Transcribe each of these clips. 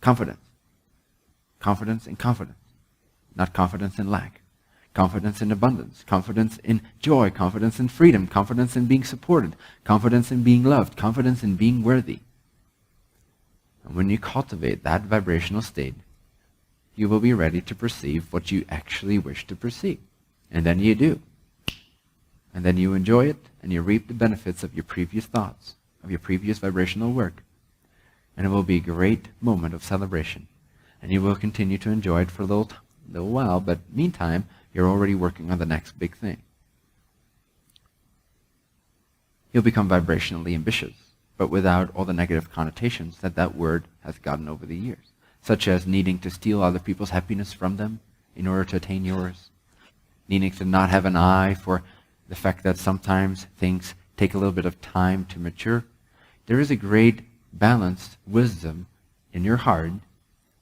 Confidence. Confidence in confidence. Not confidence in lack. Confidence in abundance. Confidence in joy. Confidence in freedom. Confidence in being supported. Confidence in being loved. Confidence in being worthy. And when you cultivate that vibrational state, you will be ready to perceive what you actually wish to perceive. And then you do. And then you enjoy it, and you reap the benefits of your previous thoughts, of your previous vibrational work. And it will be a great moment of celebration. And you will continue to enjoy it for a little while, but meantime, you're already working on the next big thing. You'll become vibrationally ambitious, but without all the negative connotations that word has gotten over the years, such as needing to steal other people's happiness from them in order to attain yours, needing to not have an eye for the fact that sometimes things take a little bit of time to mature. There is a great balanced wisdom in your heart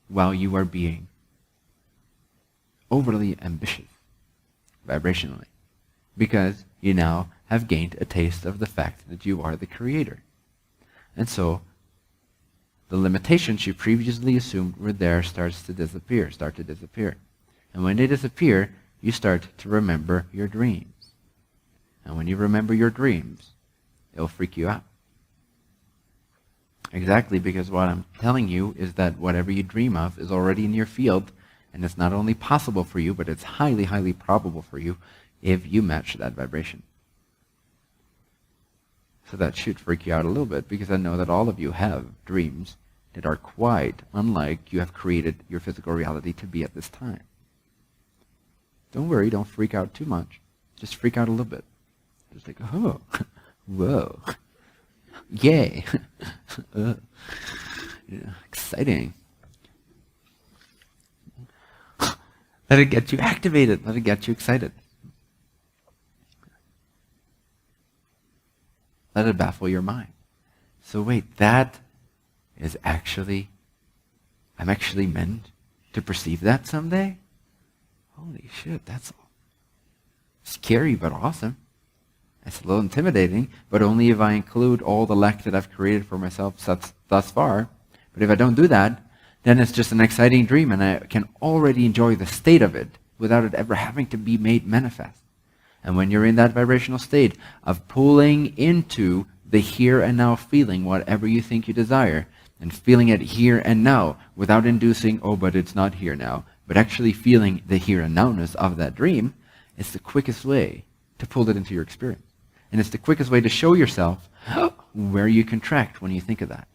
while you are being overly ambitious vibrationally, because you now have gained a taste of the fact that you are the creator. And so the limitations you previously assumed were there start to disappear. And when they disappear, you start to remember your dreams. And when you remember your dreams, it'll freak you out. Exactly, because what I'm telling you is that whatever you dream of is already in your field, and it's not only possible for you, but it's highly, highly probable for you if you match that vibration. So that should freak you out a little bit, because I know that all of you have dreams that are quite unlike you have created your physical reality to be at this time. Don't worry, don't freak out too much. Just freak out a little bit. Just like, oh, whoa, yay, exciting. Let it get you activated. Let it get you excited. Let it baffle your mind. So wait, that is actually, I'm actually meant to perceive that someday? Holy shit, that's scary but awesome. It's a little intimidating, but only if I include all the lack that I've created for myself thus far. But if I don't do that, then it's just an exciting dream, and I can already enjoy the state of it without it ever having to be made manifest. And when you're in that vibrational state of pulling into the here and now feeling whatever you think you desire, and feeling it here and now without inducing, oh, but it's not here now, but actually feeling the here and nowness of that dream, it's the quickest way to pull it into your experience. And it's the quickest way to show yourself where you contract when you think of that.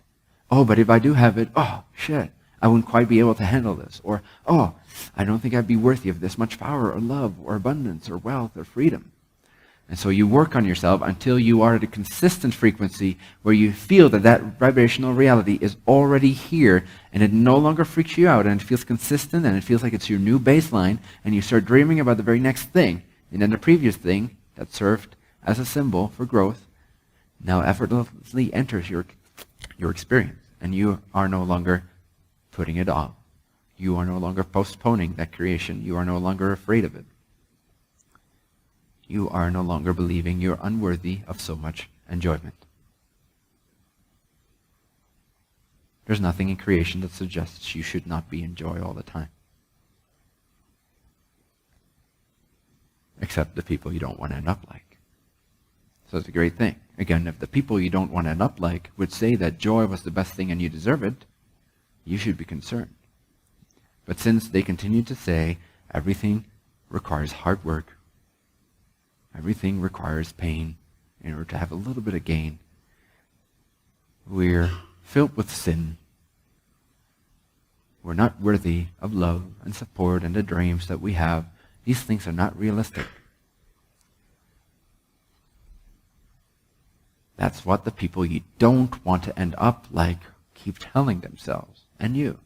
Oh, but if I do have it, oh, shit, I wouldn't quite be able to handle this. Or, oh, I don't think I'd be worthy of this much power or love or abundance or wealth or freedom. And so you work on yourself until you are at a consistent frequency where you feel that that vibrational reality is already here, and it no longer freaks you out, and it feels consistent, and it feels like it's your new baseline, and you start dreaming about the very next thing. And then the previous thing that served as a symbol for growth now effortlessly enters your experience, and you are no longer putting it off. You are no longer postponing that creation. You are no longer afraid of it. You are no longer believing you're unworthy of so much enjoyment. There's nothing in creation that suggests you should not be in joy all the time. Except the people you don't want to end up like. So it's a great thing. Again, if the people you don't want to end up like would say that joy was the best thing and you deserve it, you should be concerned. But since they continue to say everything requires hard work, everything requires pain in order to have a little bit of gain, we're filled with sin. We're not worthy of love and support and the dreams that we have. These things are not realistic. That's what the people you don't want to end up like keep telling themselves, and you.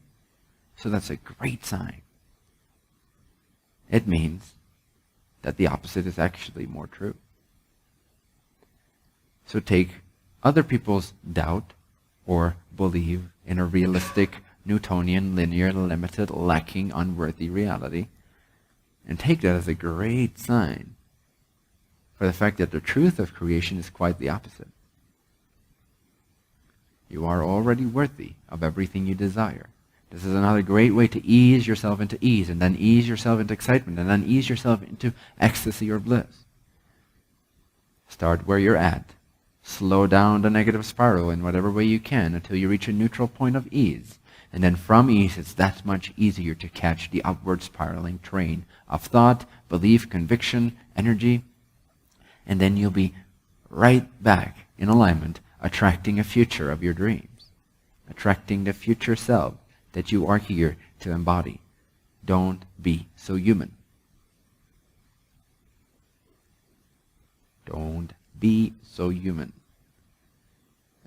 So that's a great sign. It means that the opposite is actually more true. So take other people's doubt or believe in a realistic, Newtonian, linear, limited, lacking, unworthy reality, and take that as a great sign for the fact that the truth of creation is quite the opposite. You are already worthy of everything you desire. This is another great way to ease yourself into ease, and then ease yourself into excitement, and then ease yourself into ecstasy or bliss. Start where you're at. Slow down the negative spiral in whatever way you can until you reach a neutral point of ease. And then from ease, it's that much easier to catch the upward spiraling train of thought, belief, conviction, energy. And then you'll be right back in alignment, attracting a future of your dreams, attracting the future self that you are here to embody. Don't be so human. Don't be so human.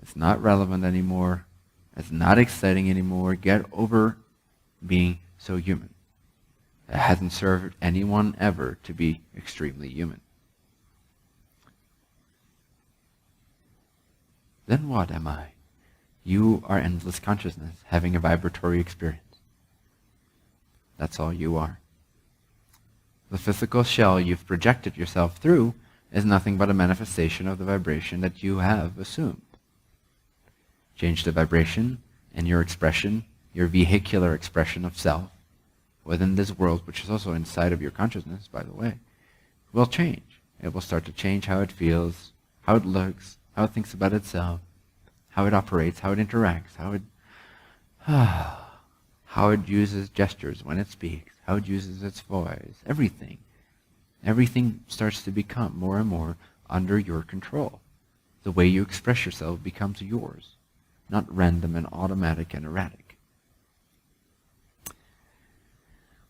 It's not relevant anymore. It's not exciting anymore. Get over being so human. It hasn't served anyone ever to be extremely human. Then what am I? You are endless consciousness, having a vibratory experience. That's all you are. The physical shell you've projected yourself through is nothing but a manifestation of the vibration that you have assumed. Change the vibration and your expression, your vehicular expression of self, within this world, which is also inside of your consciousness, by the way, will change. It will start to change how it feels, how it looks, how it thinks about itself, how it operates, how it interacts, how it uses gestures when it speaks, how it uses its voice, everything. Everything starts to become more and more under your control. The way you express yourself becomes yours, not random and automatic and erratic.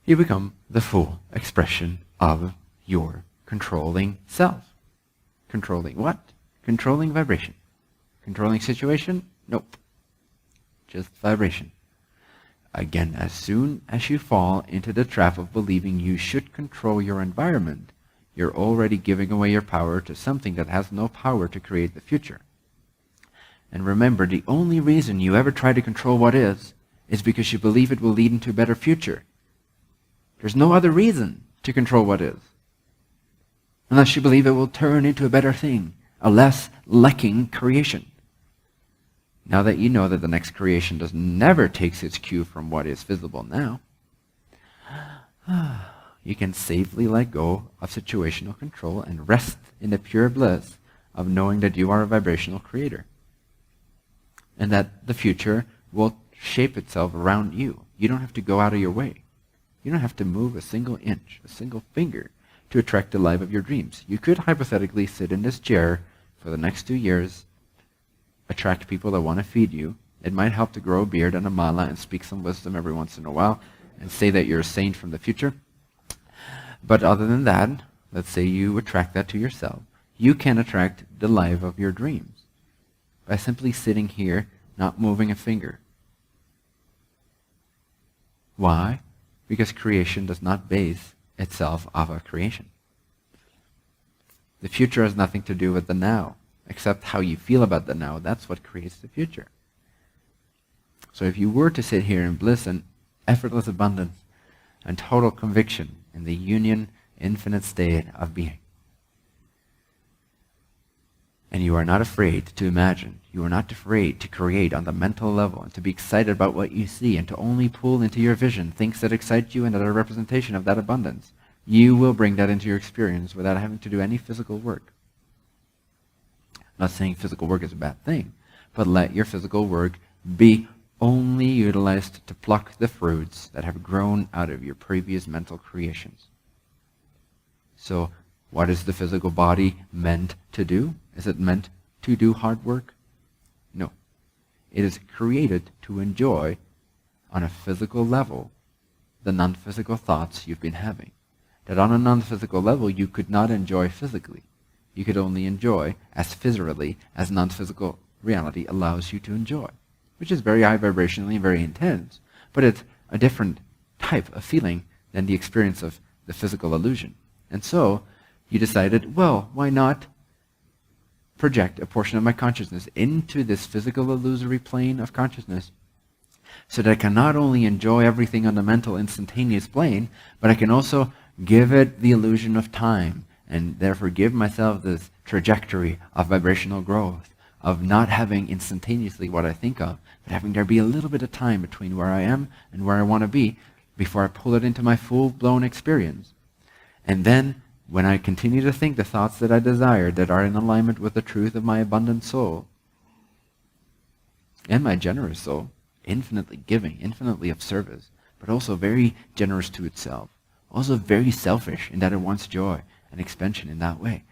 You become the full expression of your controlling self. Controlling what? Controlling vibration. Controlling situation? Nope. Just vibration. Again, as soon as you fall into the trap of believing you should control your environment, you're already giving away your power to something that has no power to create the future. And remember, the only reason you ever try to control what is because you believe it will lead into a better future. There's no other reason to control what is, unless you believe it will turn into a better thing, a less lacking creation. Now that you know that the next creation never takes its cue from what is visible now, you can safely let go of situational control and rest in the pure bliss of knowing that you are a vibrational creator and that the future will shape itself around you. You don't have to go out of your way. You don't have to move a single inch, a single finger to attract the life of your dreams. You could hypothetically sit in this chair for the next 2 years, attract people that want to feed you. It might help to grow a beard and a mala and speak some wisdom every once in a while and say that you're a saint from the future. But other than that, let's say you attract that to yourself. You can attract the life of your dreams by simply sitting here, not moving a finger. Why? Because creation does not base itself off of creation. The future has nothing to do with the now, except how you feel about the now. That's what creates the future. So if you were to sit here in bliss and effortless abundance and total conviction in the union, infinite state of being, and you are not afraid to imagine, you are not afraid to create on the mental level and to be excited about what you see and to only pull into your vision things that excite you and that are a representation of that abundance, you will bring that into your experience without having to do any physical work. I'm not saying physical work is a bad thing, but let your physical work be only utilized to pluck the fruits that have grown out of your previous mental creations. So, what is the physical body meant to do? Is it meant to do hard work? No. It is created to enjoy, on a physical level, the non-physical thoughts you've been having. That on a non-physical level you could not enjoy physically. You could only enjoy as viscerally as non-physical reality allows you to enjoy, which is very high vibrationally and very intense, but it's a different type of feeling than the experience of the physical illusion. And so, you decided, well, why not project a portion of my consciousness into this physical illusory plane of consciousness so that I can not only enjoy everything on the mental instantaneous plane, but I can also give it the illusion of time and therefore give myself this trajectory of vibrational growth, of not having instantaneously what I think of, but having there be a little bit of time between where I am and where I want to be before I pull it into my full-blown experience. And then, when I continue to think the thoughts that I desire that are in alignment with the truth of my abundant soul and my generous soul, infinitely giving, infinitely of service, but also very generous to itself, also very selfish in that it wants joy and expansion in that way.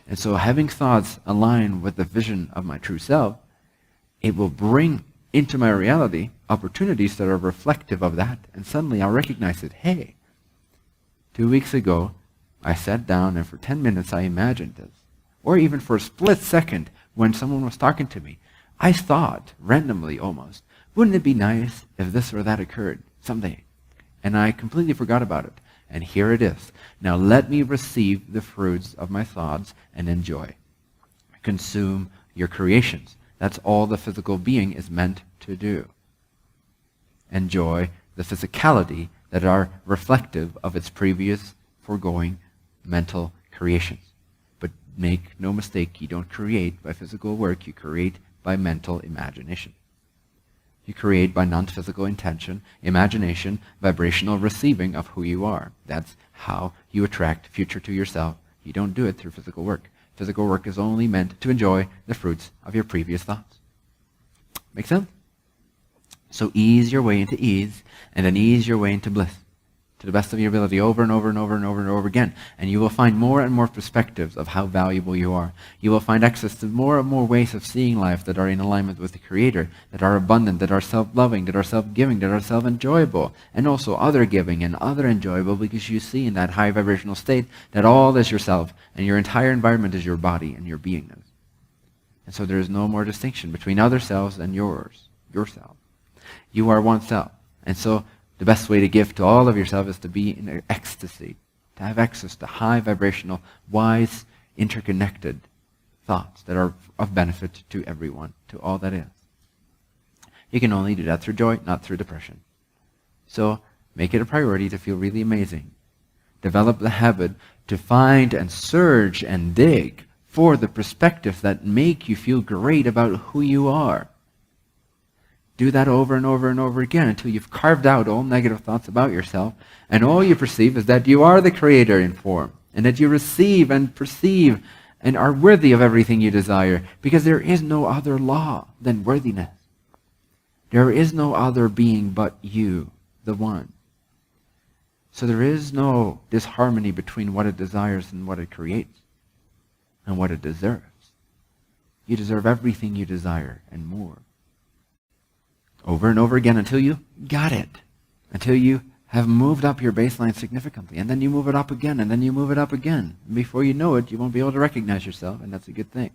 And so having thoughts align with the vision of my true self, it will bring into my reality opportunities that are reflective of that. And suddenly I'll recognize it. Hey, 2 weeks ago, I sat down and for 10 minutes I imagined this. Or even for a split second when someone was talking to me, I thought, randomly almost, wouldn't it be nice if this or that occurred someday? And I completely forgot about it. And here it is. Now let me receive the fruits of my thoughts and enjoy. Consume your creations. That's all the physical being is meant to do. Enjoy the physicality that are reflective of its previous foregoing mental creations. But make no mistake, you don't create by physical work, you create by mental imagination. You create by non-physical intention, imagination, vibrational receiving of who you are. That's how you attract future to yourself. You don't do it through physical work. Physical work is only meant to enjoy the fruits of your previous thoughts. Make sense? So ease your way into ease, and then ease your way into bliss, to the best of your ability, over and over and over and over and over again. And you will find more and more perspectives of how valuable you are. You will find access to more and more ways of seeing life that are in alignment with the Creator, that are abundant, that are self-loving, that are self-giving, that are self-enjoyable, and also other-giving and other-enjoyable, because you see in that high vibrational state that all is yourself, and your entire environment is your body and your beingness. And so there is no more distinction between other selves and yourself. You are one self. And so the best way to give to all of yourself is to be in ecstasy, to have access to high vibrational, wise, interconnected thoughts that are of benefit to everyone, to all that is. You can only do that through joy, not through depression. So make it a priority to feel really amazing. Develop the habit to find and search and dig for the perspectives that make you feel great about who you are. Do that over and over and over again until you've carved out all negative thoughts about yourself, and all you perceive is that you are the Creator in form, and that you receive and perceive and are worthy of everything you desire, because there is no other law than worthiness. There is no other being but you, the one. So there is no disharmony between what it desires and what it creates, and what it deserves. You deserve everything you desire and more. Over and over again until you got it. Until you have moved up your baseline significantly. And then you move it up again, and then you move it up again. And before you know it, you won't be able to recognize yourself, and that's a good thing.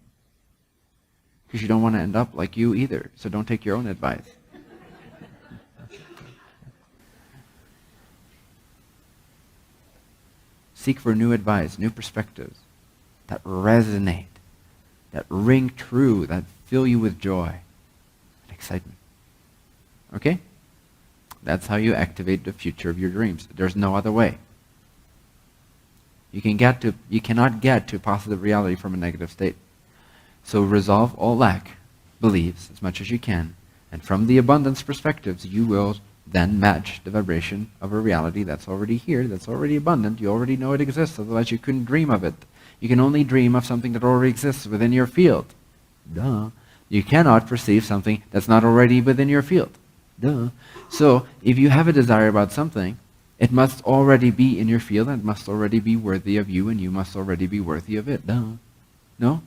Because you don't want to end up like you either. So don't take your own advice. Seek for new advice, new perspectives that resonate, that ring true, that fill you with joy and excitement. Okay? That's how you activate the future of your dreams. There's no other way. You cannot get to positive reality from a negative state. So resolve all lack, beliefs, as much as you can, and from the abundance perspectives, you will then match the vibration of a reality that's already here, that's already abundant. You already know it exists, otherwise you couldn't dream of it. You can only dream of something that already exists within your field. Duh. You cannot perceive something that's not already within your field. Duh. So, if you have a desire about something, it must already be in your field, and it must already be worthy of you, and you must already be worthy of it. Duh. No?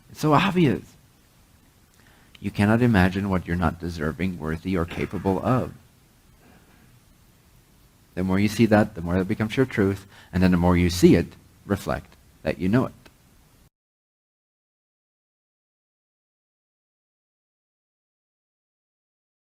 It's so obvious. You cannot imagine what you're not deserving, worthy, or capable of. The more you see that, the more that becomes your truth, and then the more you see it, reflect that you know it.